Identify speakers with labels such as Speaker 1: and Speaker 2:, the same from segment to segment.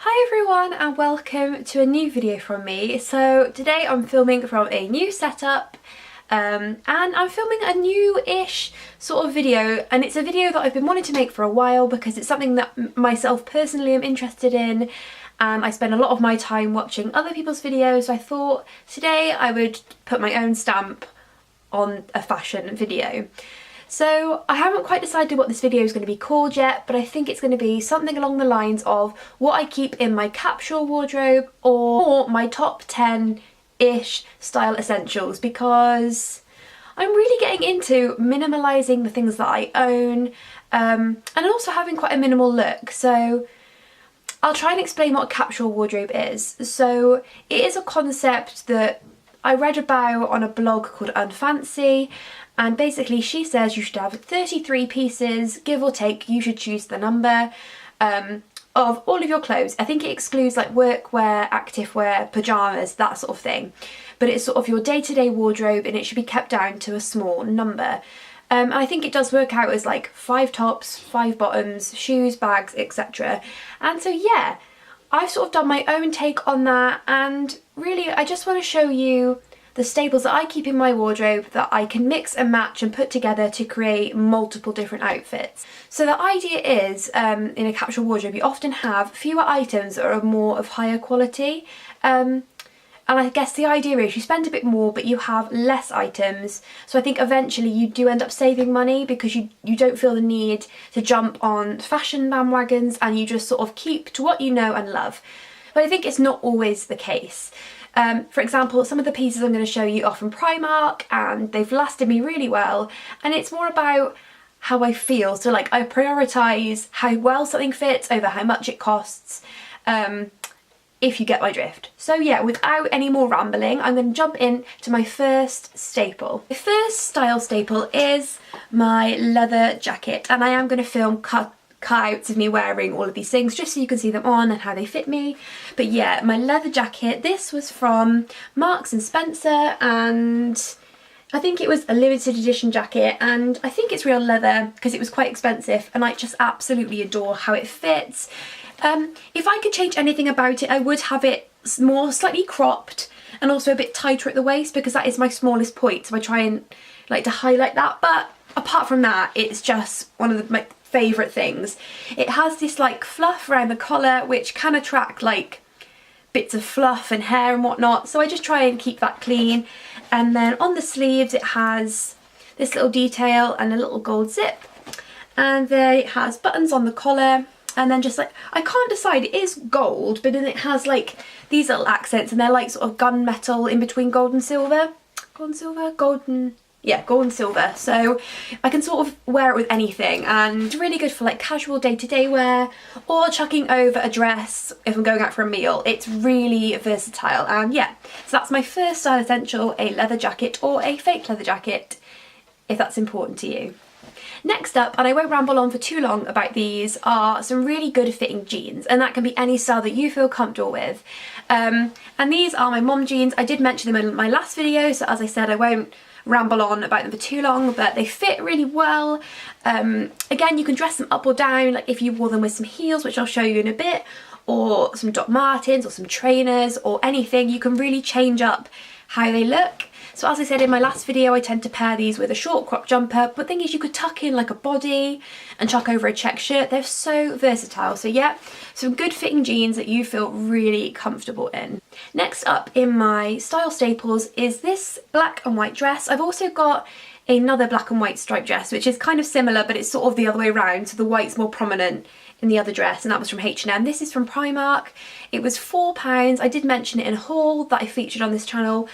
Speaker 1: Hi everyone and welcome to a new video from me. So today I'm filming from a new setup and I'm filming a new-ish sort of video, and it's a video that I've been wanting to make for a while because it's something that myself personally am interested in, and I spend a lot of my time watching other people's videos, so I thought today I would put my own stamp on a fashion video. So I haven't quite decided what this video is going to be called yet, but I think it's going to be something along the lines of what I keep in my capsule wardrobe or my top 10-ish style essentials, because I'm really getting into minimalising the things that I own and also having quite a minimal look. So I'll try and explain what a capsule wardrobe is. So it is a concept that I read about on a blog called Unfancy, and basically she says you should have 33 pieces, give or take, you should choose the number, of all of your clothes. I think it excludes like workwear, activewear, pyjamas, that sort of thing. But it's sort of your day-to-day wardrobe, and it should be kept down to a small number. And I think it does work out as like 5 tops, 5 bottoms, shoes, bags, etc. And so yeah, I've sort of done my own take on that, and really I just want to show you the staples that I keep in my wardrobe that I can mix and match and put together to create multiple different outfits. So the idea is, in a capsule wardrobe you often have fewer items that are more of higher quality, and I guess the idea is you spend a bit more but you have less items, so I think eventually you do end up saving money because you don't feel the need to jump on fashion bandwagons, and you just sort of keep to what you know and love. But I think it's not always the case. For example, some of the pieces I'm going to show you are from Primark and they've lasted me really well, and it's more about how I feel. So like I prioritise how well something fits over how much it costs, if you get my drift. So yeah, without any more rambling, I'm going to jump in to my first staple. My first style staple is my leather jacket, and I am going to film cutouts of me wearing all of these things just so you can see them on and how they fit me. But yeah, my leather jacket, this was from Marks and Spencer, and I think it was a limited edition jacket, and I think it's real leather because it was quite expensive, and I just absolutely adore how it fits. If I could change anything about it, I would have it more slightly cropped and also a bit tighter at the waist, because that is my smallest point, so I try and like to highlight that. But apart from that, it's just one of my favourite things. It has this like fluff around the collar which can attract like bits of fluff and hair and whatnot, so I just try and keep that clean. And then on the sleeves it has this little detail and a little gold zip, and then it has buttons on the collar, and then just like, I can't decide, it is gold, but then it has like these little accents, and they're like sort of gunmetal in between gold and silver. Yeah, gold and silver, so I can sort of wear it with anything, and it's really good for like casual day-to-day wear or chucking over a dress if I'm going out for a meal. It's really versatile, and yeah, so that's my first style essential, a leather jacket or a fake leather jacket, if that's important to you. Next up, and I won't ramble on for too long about these, are some really good fitting jeans, and that can be any style that you feel comfortable with. And these are my mom jeans. I did mention them in my last video, so as I said, I won't ramble on about them for too long, but they fit really well. Again, you can dress them up or down, like if you wore them with some heels, which I'll show you in a bit, or some Doc Martens or some trainers or anything. You can really change up how they look. So as I said in my last video, I tend to pair these with a short crop jumper, but the thing is you could tuck in like a body and chuck over a check shirt. They're so versatile. So yeah, some good fitting jeans that you feel really comfortable in. Next up in my style staples is this black and white dress. I've also got another black and white striped dress, which is kind of similar, but it's sort of the other way around, so the white's more prominent in the other dress, and that was from H&M. This is from Primark. It was £4. I did mention it in a haul that I featured on this channel.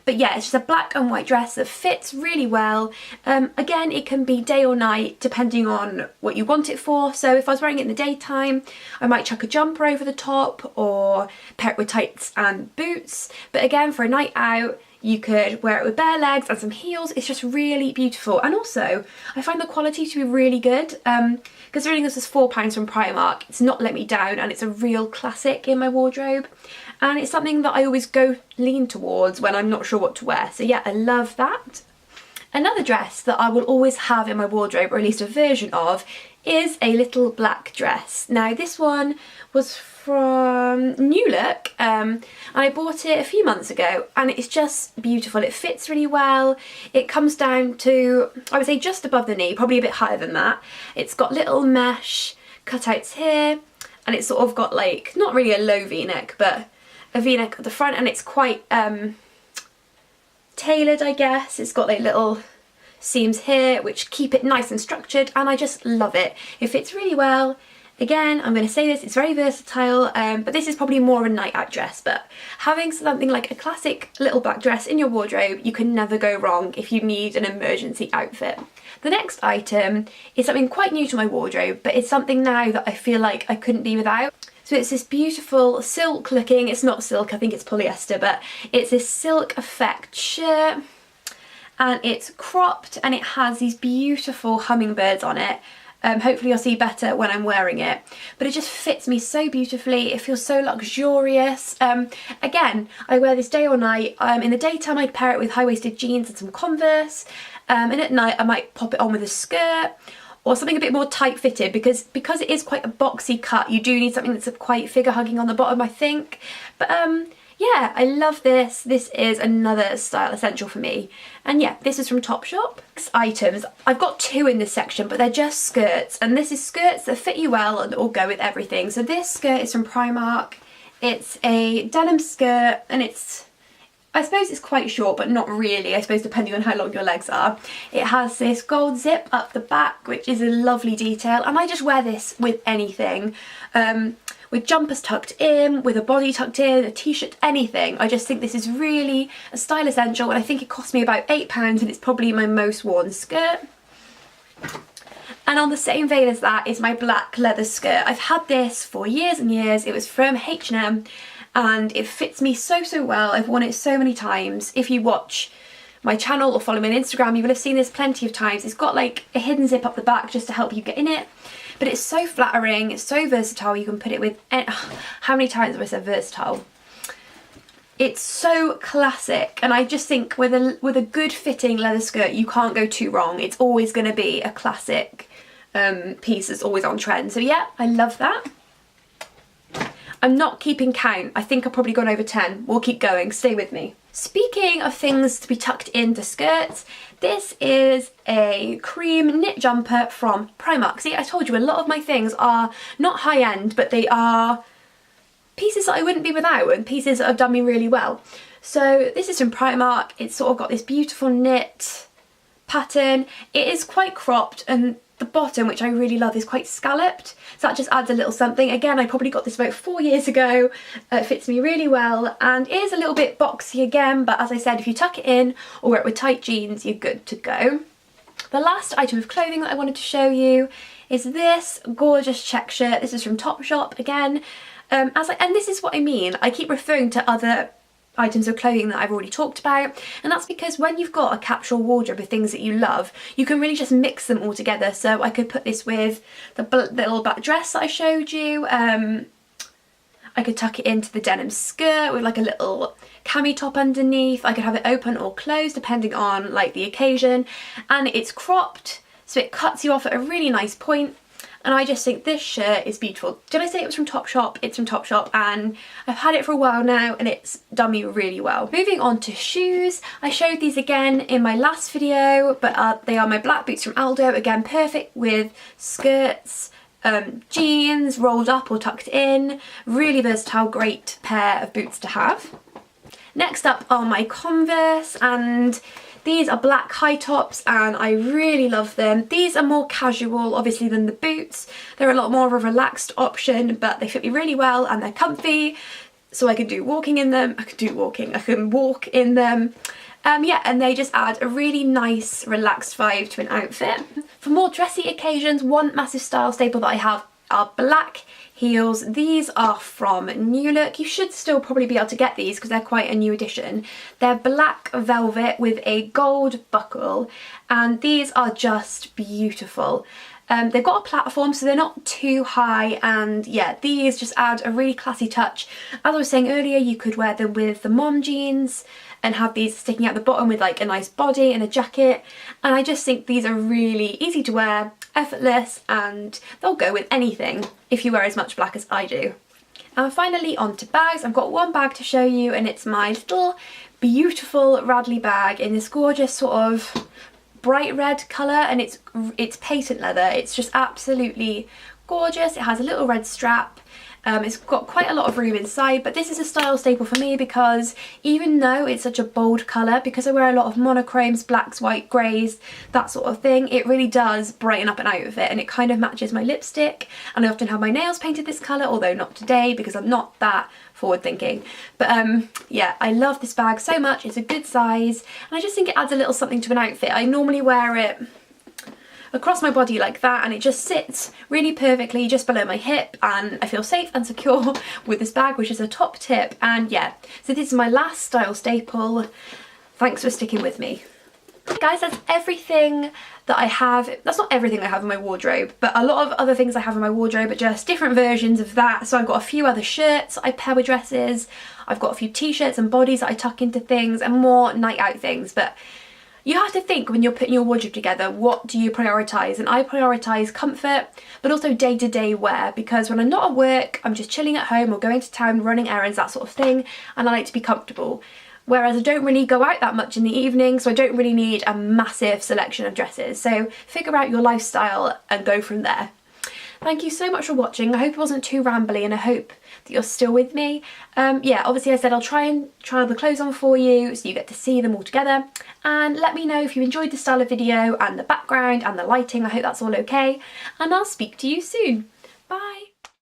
Speaker 1: But yeah, it's just a black and white dress that fits really well. Again, it can be day or night depending on what you want it for. So if I was wearing it in the daytime, I might chuck a jumper over the top or pair it with tights and boots. But again, for a night out, you could wear it with bare legs and some heels. It's just really beautiful. And also, I find the quality to be really good. Considering this is £4 from Primark, it's not let me down, and it's a real classic in my wardrobe. And it's something that I always lean towards when I'm not sure what to wear. So yeah, I love that. Another dress that I will always have in my wardrobe, or at least a version of, is a little black dress. Now this one was from New Look, and I bought it a few months ago, and it's just beautiful. It fits really well. It comes down to, I would say, just above the knee, probably a bit higher than that. It's got little mesh cutouts here, and it's sort of got like, not really a low v-neck, but a v-neck at the front, and it's quite tailored, I guess. It's got like little seams here which keep it nice and structured, and I just love it. It fits really well. Again, I'm going to say this, it's very versatile, but this is probably more of a night out dress, but having something like a classic little black dress in your wardrobe, you can never go wrong if you need an emergency outfit. The next item is something quite new to my wardrobe, but it's something now that I feel like I couldn't be without. So it's this beautiful silk looking, it's not silk, I think it's polyester, but it's this silk effect shirt, and it's cropped and it has these beautiful hummingbirds on it. Hopefully you'll see better when I'm wearing it, but it just fits me so beautifully. It feels so luxurious. Again, I wear this day or night. In the daytime I'd pair it with high-waisted jeans and some Converse, and at night I might pop it on with a skirt or something a bit more tight-fitted, because it is quite a boxy cut. You do need something that's quite figure-hugging on the bottom, I think. But yeah, I love this. This is another style essential for me. And yeah, this is from Topshop. Next items, I've got two in this section, but they're just skirts. And this is skirts that fit you well and all go with everything. So this skirt is from Primark. It's a denim skirt, and it's, I suppose it's quite short, but not really, I suppose, depending on how long your legs are. It has this gold zip up the back, which is a lovely detail, and I just wear this with anything. With jumpers tucked in, with a body tucked in, a t-shirt, anything. I just think this is really a style essential, and I think it cost me about £8, and it's probably my most worn skirt. And on the same vein as that is my black leather skirt. I've had this for years and years. It was from H&M, and it fits me so well. I've worn it so many times. If you watch my channel or follow me on Instagram, you will have seen this plenty of times. It's got like a hidden zip up the back just to help you get in it. But it's so flattering, it's so versatile. You can put it with, how many times have I said versatile? It's so classic, and I just think with a good fitting leather skirt, you can't go too wrong. It's always going to be a classic piece that's always on trend. So yeah, I love that. I'm not keeping count. I think I've probably gone over 10. We'll keep going, stay with me. Speaking of things to be tucked into skirts, this is a cream knit jumper from Primark. See, I told you a lot of my things are not high-end, but they are pieces that I wouldn't be without, and pieces that have done me really well. So this is from Primark. It's sort of got this beautiful knit pattern. It is quite cropped, and the bottom, which I really love, is quite scalloped, so that just adds a little something. Again, I probably got this about 4 years ago. It fits me really well, and it is a little bit boxy again, but as I said, if you tuck it in or wear it with tight jeans, you're good to go. The last item of clothing that I wanted to show you is this gorgeous check shirt. This is from Topshop again. And this is what I mean. I keep referring to other items of clothing that I've already talked about, and that's because when you've got a capsule wardrobe of things that you love, you can really just mix them all together. So I could put this with the little black dress that I showed you. I could tuck it into the denim skirt with like a little cami top underneath. I could have it open or closed depending on like the occasion, and it's cropped so it cuts you off at a really nice point. And I just think this shirt is beautiful. Did I say it was from Topshop? It's from Topshop, and I've had it for a while now, and it's done me really well. Moving on to shoes, I showed these again in my last video, but they are my black boots from Aldo. Again, perfect with skirts, jeans, rolled up or tucked in. Really versatile, great pair of boots to have. Next up are my Converse, and these are black high tops, and I really love them. These are more casual, obviously, than the boots. They're a lot more of a relaxed option, but they fit me really well and they're comfy. So I can do walking in them. I can walk in them. Yeah, and they just add a really nice, relaxed vibe to an outfit. For more dressy occasions, one massive style staple that I have are black heels. These are from New Look. You should still probably be able to get these because they're quite a new addition. They're black velvet with a gold buckle, and these are just beautiful. They've got a platform, so they're not too high, and yeah, these just add a really classy touch. As I was saying earlier, you could wear them with the mom jeans and have these sticking out the bottom with like a nice body and a jacket, and I just think these are really easy to wear effortless, and they'll go with anything if you wear as much black as I do. And finally on to bags. I've got one bag to show you, and it's my little beautiful Radley bag in this gorgeous sort of bright red colour, and it's patent leather. It's just absolutely gorgeous. It has a little red strap. It's got quite a lot of room inside, but this is a style staple for me because even though it's such a bold colour, because I wear a lot of monochromes, blacks, white, greys, that sort of thing, it really does brighten up an outfit, and it kind of matches my lipstick. And I often have my nails painted this colour, although not today because I'm not that forward thinking. But yeah, I love this bag so much. It's a good size, and I just think it adds a little something to an outfit. I normally wear it across my body like that, and it just sits really perfectly just below my hip, and I feel safe and secure with this bag, which is a top tip. And yeah, so this is my last style staple. Thanks for sticking with me. Guys, that's everything that I have. That's not everything I have in my wardrobe, but a lot of other things I have in my wardrobe are just different versions of that. So I've got a few other shirts I pair with dresses, I've got a few t-shirts and bodies that I tuck into things, and more night out things. But you have to think when you're putting your wardrobe together, what do you prioritise? And I prioritise comfort, but also day-to-day wear, because when I'm not at work, I'm just chilling at home or going to town, running errands, that sort of thing, and I like to be comfortable. Whereas I don't really go out that much in the evening, so I don't really need a massive selection of dresses. So figure out your lifestyle and go from there. Thank you so much for watching. I hope it wasn't too rambly, and I hope that you're still with me. Yeah, obviously I said I'll try and try the clothes on for you so you get to see them all together. And let me know if you enjoyed the style of video and the background and the lighting. I hope that's all okay. And I'll speak to you soon. Bye.